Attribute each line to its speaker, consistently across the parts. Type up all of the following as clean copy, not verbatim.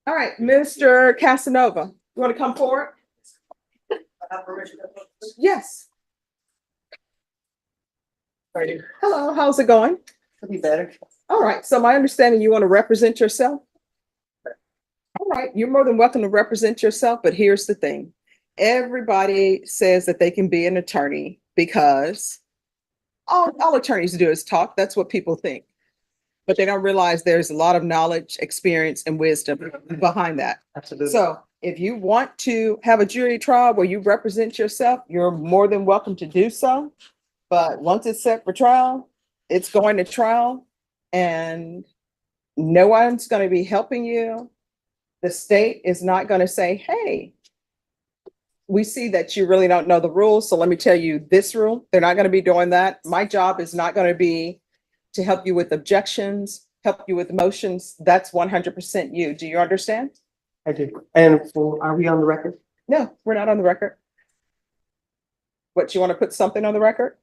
Speaker 1: All right, Mr. Casanova, you want to come forward? Yes. Hello, how's it going?
Speaker 2: Could be better.
Speaker 1: All right, so my understanding, you want to represent yourself? All right, you're more than welcome to represent yourself, but here's the thing. Everybody says that they can be an attorney because all attorneys do is talk. That's what people think. But they don't realize there's a lot of knowledge, experience, and wisdom behind that.
Speaker 2: Absolutely.
Speaker 1: So if you want to have a jury trial where you represent yourself, you're more than welcome to do so. But once it's set for trial, it's going to trial and no one's going to be helping you. The state is not going to say, hey, we see that you really don't know the rules. So let me tell you this rule. They're not going to be doing that. My job is not going to be to help you with objections, help you with motions. That's 100% you. Do you understand?
Speaker 2: I do. And are we on the record?
Speaker 1: No, we're not on the record. What, you want to put something on the record?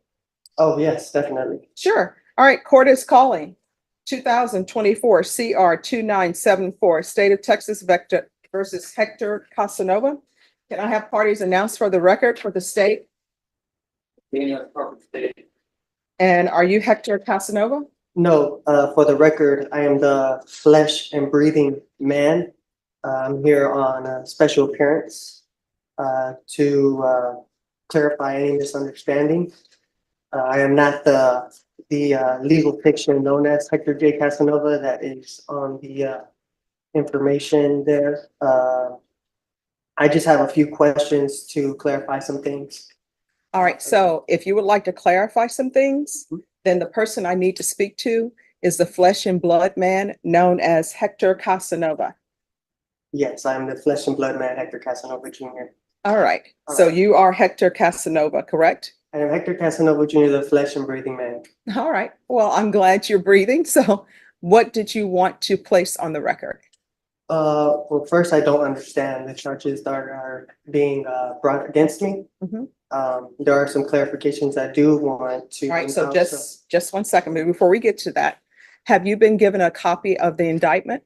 Speaker 2: Oh, yes, definitely.
Speaker 1: Sure. All right, court is calling 2024 CR 2974, State of Texas Vector versus Hector Casanova. Can I have parties announced for the record for the state? And are you Hector Casanova?
Speaker 2: No, for the record, I am the flesh and breathing man. I'm here on a special appearance to clarify any misunderstanding. I am not the legal fiction known as Hector J. Casanova that is on the information there. I just have a few questions to clarify some things.
Speaker 1: All right, so if you would like to clarify some things, then the person I need to speak to is the flesh and blood man known as Hector Casanova.
Speaker 2: Yes, I'm the flesh and blood man, Hector Casanova Jr.
Speaker 1: All right,
Speaker 2: All
Speaker 1: so
Speaker 2: right.
Speaker 1: you are Hector Casanova, correct?
Speaker 2: I am Hector Casanova Jr., the flesh and breathing man.
Speaker 1: All right, well, I'm glad you're breathing. So what did you want to place on the record?
Speaker 2: Well, first, I don't understand the charges that are being brought against me.
Speaker 1: Mhm.
Speaker 2: There are some clarifications I do want to.
Speaker 1: All right, so just 1 second, but before we get to that, have you been given a copy of the indictment?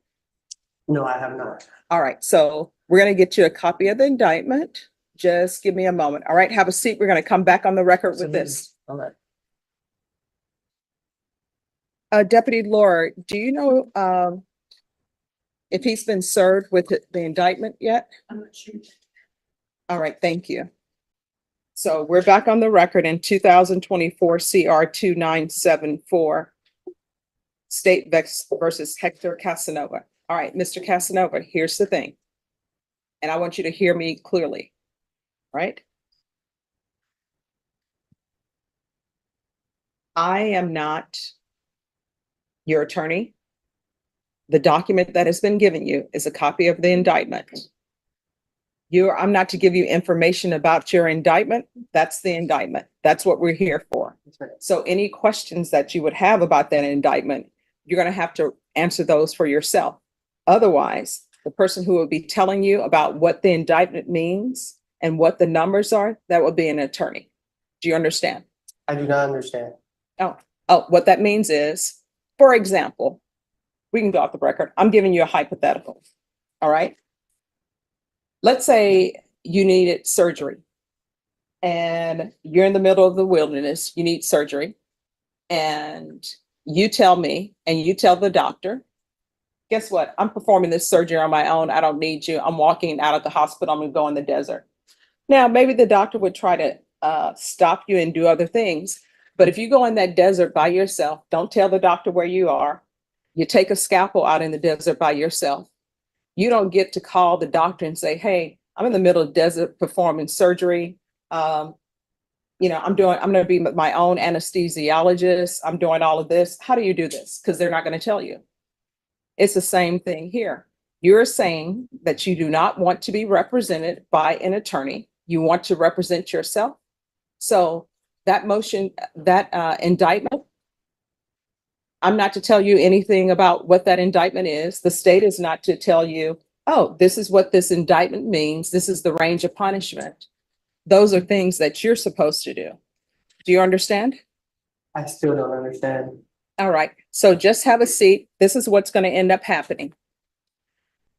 Speaker 2: No, I have not.
Speaker 1: All right, so we're going to get you a copy of the indictment. Just give me a moment. All right, have a seat. We're going to come back on the record with this.
Speaker 2: All right.
Speaker 1: Deputy Laura, do you know if he's been served with the indictment yet?
Speaker 3: I'm not sure.
Speaker 1: All right, thank you. So we're back on the record in 2024 CR 2974, State Vex versus Hector Casanova. All right, Mr. Casanova, here's the thing. And I want you to hear me clearly, right? I am not your attorney. The document that has been given you is a copy of the indictment. I'm not to give you information about your indictment. That's the indictment. That's what we're here for.
Speaker 2: That's right.
Speaker 1: So any questions that you would have about that indictment, you're going to have to answer those for yourself. Otherwise, the person who will be telling you about what the indictment means and what the numbers are, that will be an attorney. Do you understand?
Speaker 2: I do not understand.
Speaker 1: Oh, what that means is, for example, we can go off the record. I'm giving you a hypothetical. All right. Let's say you needed surgery and you're in the middle of the wilderness, you need surgery, and you tell me and you tell the doctor, guess what? I'm performing this surgery on my own. I don't need you. I'm walking out of the hospital. I'm going to go in the desert. Now, maybe the doctor would try to stop you and do other things. But if you go in that desert by yourself, don't tell the doctor where you are. You take a scalpel out in the desert by yourself. You don't get to call the doctor and say, hey, I'm in the middle of the desert performing surgery. I'm going to be my own anesthesiologist. I'm doing all of this. How do you do this? Because they're not going to tell you. It's the same thing here. You're saying that you do not want to be represented by an attorney. You want to represent yourself. So that motion, that indictment, I'm not to tell you anything about what that indictment is. The state is not to tell you, oh, this is what this indictment means. This is the range of punishment. Those are things that you're supposed to do. Do you understand?
Speaker 2: I still don't understand.
Speaker 1: All right. So just have a seat. This is what's going to end up happening.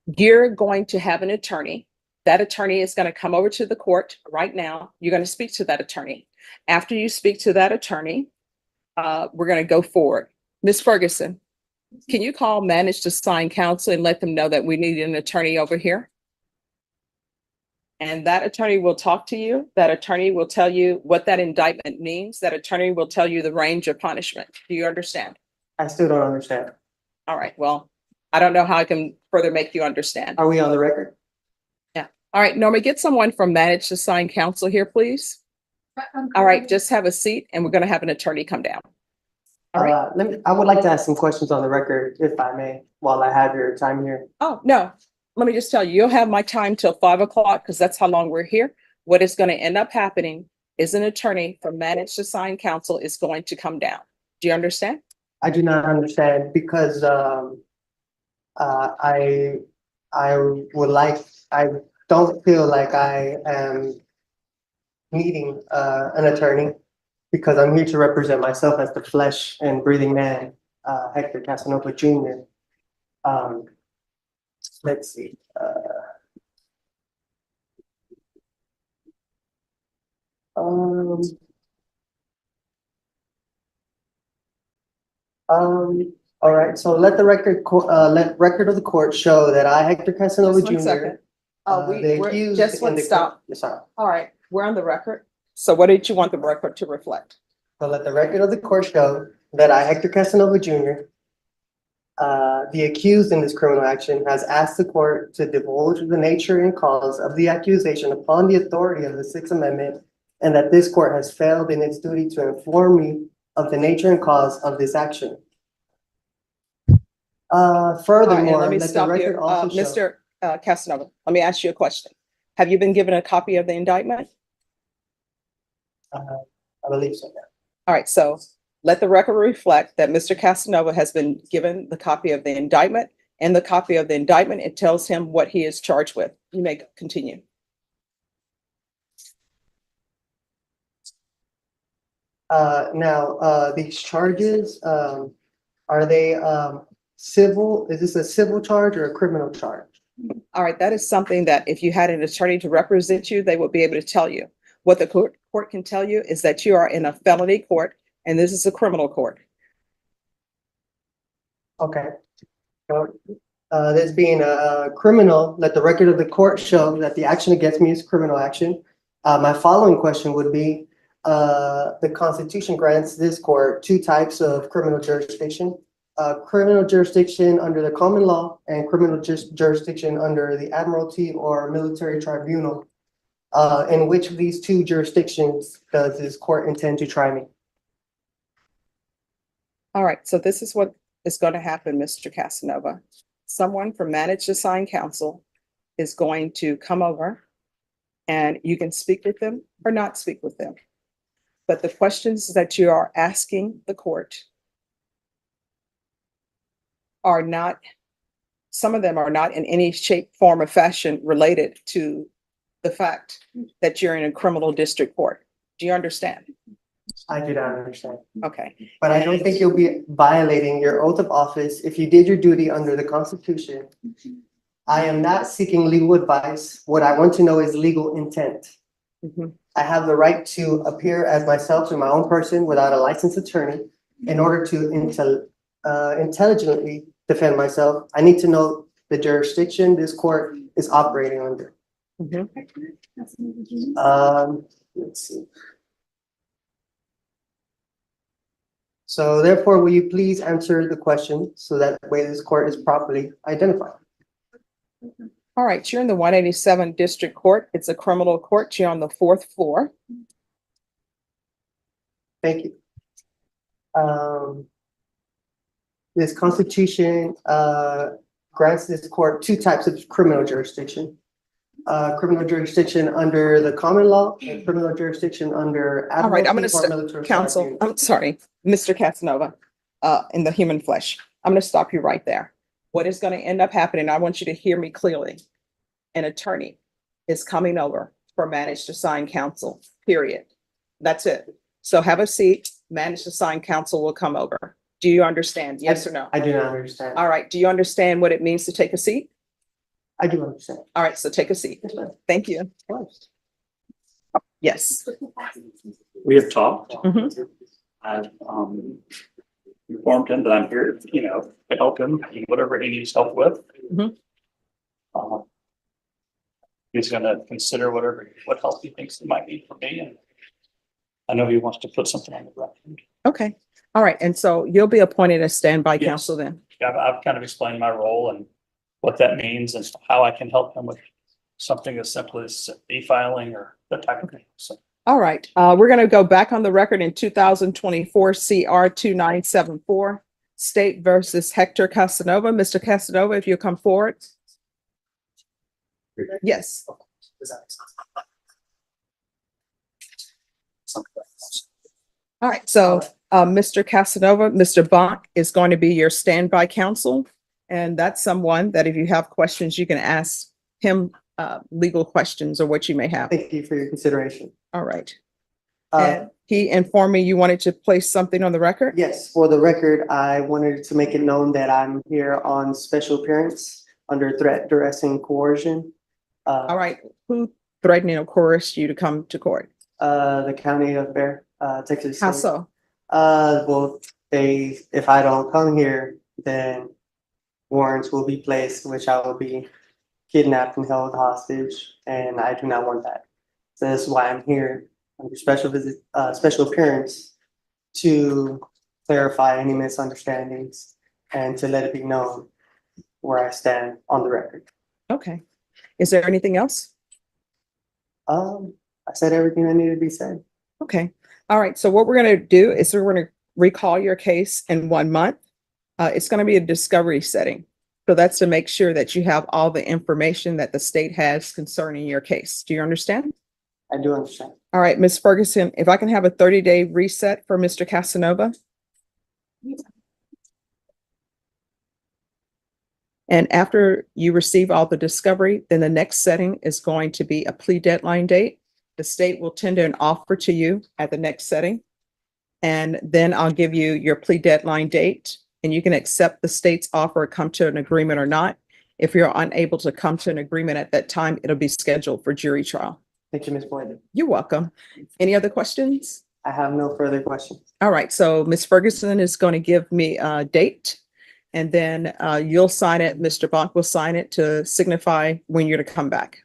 Speaker 1: You're going to have an attorney. That attorney is going to come over to the court right now. You're going to speak to that attorney. After you speak to that attorney, we're going to go forward. Ms. Ferguson, can you call manage to sign counsel and let them know that we need an attorney over here? And that attorney will talk to you. That attorney will tell you what that indictment means. That attorney will tell you the range of punishment. Do you understand?
Speaker 2: I still don't understand.
Speaker 1: All right, well, I don't know how I can further make you understand.
Speaker 2: Are we on the record?
Speaker 1: All right, Norma, get someone from manage to sign counsel here, please. All right, just have a seat and we're going to have an attorney come down. All right.
Speaker 2: I would like to ask some questions on the record, if I may, while I have your time here.
Speaker 1: Oh, no, let me just tell you, you'll have my time till 5 o'clock because that's how long we're here. What is going to end up happening is an attorney from manage to sign counsel is going to come down. Do you understand?
Speaker 2: I do not understand because I don't feel like I am needing an attorney because I'm here to represent myself as the flesh and breathing man, Hector Casanova Jr. Let's see. All right, so let the record of the court show that I, Hector Casanova
Speaker 1: Just one
Speaker 2: Jr.
Speaker 1: second.
Speaker 2: The
Speaker 1: We're
Speaker 2: accused
Speaker 1: just
Speaker 2: in
Speaker 1: one
Speaker 2: the
Speaker 1: stop.
Speaker 2: Yes, sorry.
Speaker 1: All right, we're on the record. So what did you want the record to reflect?
Speaker 2: So let the record of the court show that I, Hector Casanova Jr., the accused in this criminal action, has asked the court to divulge the nature and cause of the accusation upon the authority of the Sixth Amendment, and that this court has failed in its duty to inform me of the nature and cause of this action.
Speaker 1: All right, and
Speaker 2: Furthermore,
Speaker 1: let me
Speaker 2: let the
Speaker 1: stop you.
Speaker 2: record also show.
Speaker 1: Mr. Casanova, let me ask you a question. Have you been given a copy of the indictment?
Speaker 2: I believe so, yeah.
Speaker 1: All right, so let the record reflect that Mr. Casanova has been given the copy of the indictment, and the copy of the indictment, it tells him what he is charged with. You may continue.
Speaker 2: Now, these charges, are they civil? Is this a civil charge or a criminal charge?
Speaker 1: All right, that is something that if you had an attorney to represent you, they would be able to tell you. What the court can tell you is that you are in a felony court and this is a criminal court.
Speaker 2: Okay. So, this being a criminal, let the record of the court show that the action against me is criminal action. My following question would be, the Constitution grants this court two types of criminal jurisdiction. Criminal jurisdiction under the common law and criminal jurisdiction under the admiralty or military tribunal. In which of these two jurisdictions does this court intend to try me?
Speaker 1: All right, so this is what is going to happen, Mr. Casanova. Someone from manage to sign counsel is going to come over and you can speak with them or not speak with them. But the questions that you are asking the court are not, some of them are not in any shape, form, or fashion related to the fact that you're in a criminal district court. Do you understand?
Speaker 2: I do not understand.
Speaker 1: Okay.
Speaker 2: But I don't think you'll be violating your oath of office if you did your duty under the Constitution. I am not seeking legal advice. What I want to know is legal intent.
Speaker 1: Mhm.
Speaker 2: I have the right to appear as myself in my own person without a licensed attorney. In order to intelligently defend myself, I need to know the jurisdiction this court is operating under.
Speaker 1: Mhm.
Speaker 2: Let's see. So therefore, will you please answer the question so that way this court is properly identified?
Speaker 1: All right, you're in the 187 District Court. It's a criminal court. You're on the 4th floor.
Speaker 2: Thank you. This Constitution grants this court two types of criminal jurisdiction. Criminal jurisdiction under the common law and criminal jurisdiction under
Speaker 1: All right, I'm going
Speaker 2: admiralty or
Speaker 1: to
Speaker 2: military
Speaker 1: counsel.
Speaker 2: tribunal.
Speaker 1: I'm sorry, Mr. Casanova, in the human flesh. I'm going to stop you right there. What is going to end up happening? I want you to hear me clearly. An attorney is coming over for manage to sign counsel, period. That's it. So have a seat. Manage to sign counsel will come over. Do you understand? Yes or no?
Speaker 2: I do not understand.
Speaker 1: All right. Do you understand what it means to take a seat?
Speaker 2: I do understand.
Speaker 1: All right, so take a seat. Thank you. Yes.
Speaker 3: We have talked.
Speaker 1: Mhm.
Speaker 3: I've informed him that I'm here, to help him in whatever he needs help with.
Speaker 1: Mhm.
Speaker 3: He's gonna consider what help he thinks he might need from me, and I know he wants to put something on the record.
Speaker 1: Okay. All right. And so you'll be appointed as standby
Speaker 3: Yes.
Speaker 1: counsel then?
Speaker 3: I've kind of explained my role and what that means and how I can help him with something as simple as e-filing or that type of thing. So
Speaker 1: All right. We're going to go back on the record in 2024 CR 2974, State versus Hector Casanova. Mr. Casanova, if you'll come forward. Yes. All right. So Mr. Casanova, Mr. Bonk is going to be your standby counsel. And that's someone that if you have questions, you can ask him legal questions or what you may have.
Speaker 2: Thank you for your consideration.
Speaker 1: All right.
Speaker 2: Uh,
Speaker 1: And he informed me you wanted to place something on the record?
Speaker 2: yes, for the record, I wanted to make it known that I'm here on special appearance under threat, duress, and coercion.
Speaker 1: All right. Who threatened or coerced you to come to court?
Speaker 2: The county of Bear, Texas.
Speaker 1: How
Speaker 2: State.
Speaker 1: so?
Speaker 2: Well, if I don't come here, then warrants will be placed, which I will be kidnapped and held hostage, and I do not want that. So that's why I'm here under special appearance to clarify any misunderstandings and to let it be known where I stand on the record.
Speaker 1: Okay. Is there anything else?
Speaker 2: I said everything that needed to be said.
Speaker 1: Okay. All right. So what we're going to do is we're going to recall your case in 1 month. It's going to be a discovery setting. So that's to make sure that you have all the information that the state has concerning your case. Do you understand?
Speaker 2: I do understand.
Speaker 1: All right, Ms. Ferguson, if I can have a 30-day reset for Mr. Casanova. And after you receive all the discovery, then the next setting is going to be a plea deadline date. The state will tender an offer to you at the next setting. And then I'll give you your plea deadline date and you can accept the state's offer, come to an agreement or not. If you're unable to come to an agreement at that time, it'll be scheduled for jury trial.
Speaker 2: Thank you, Ms. Boyd.
Speaker 1: You're welcome. Any other questions?
Speaker 2: I have no further questions.
Speaker 1: All right, so Ms. Ferguson is going to give me a date and then you'll sign it. Mr. Bonk will sign it to signify when you're to come back.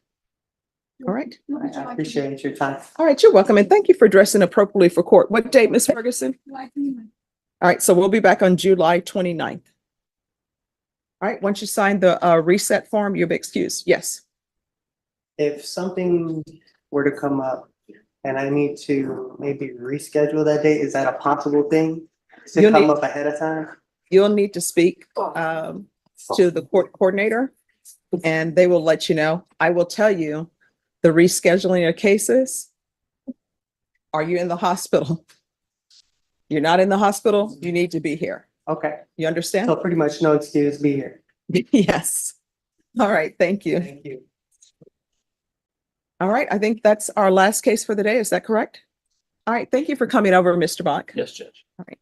Speaker 1: All right.
Speaker 2: I appreciate your time.
Speaker 1: All right, you're welcome. And thank you for dressing appropriately for court. What date, Ms. Ferguson? All right, so we'll be back on July 29th. All right, once you sign the reset form, you'll be excused. Yes.
Speaker 2: If something were to come up and I need to maybe reschedule that date, is that a possible thing to
Speaker 1: You'll
Speaker 2: come
Speaker 1: need-
Speaker 2: up ahead of time?
Speaker 1: You'll need to speak to the court coordinator and they will let you know. I will tell you the rescheduling of cases. Are you in the hospital? You're not in the hospital, you need to be here.
Speaker 2: Okay,
Speaker 1: You understand?
Speaker 2: so pretty much no excuse, be here.
Speaker 1: Yes. All right, thank you.
Speaker 2: Thank you.
Speaker 1: All right, I think that's our last case for the day. Is that correct? All right, thank you for coming over, Mr. Bach.
Speaker 3: yes, Judge.
Speaker 1: All right.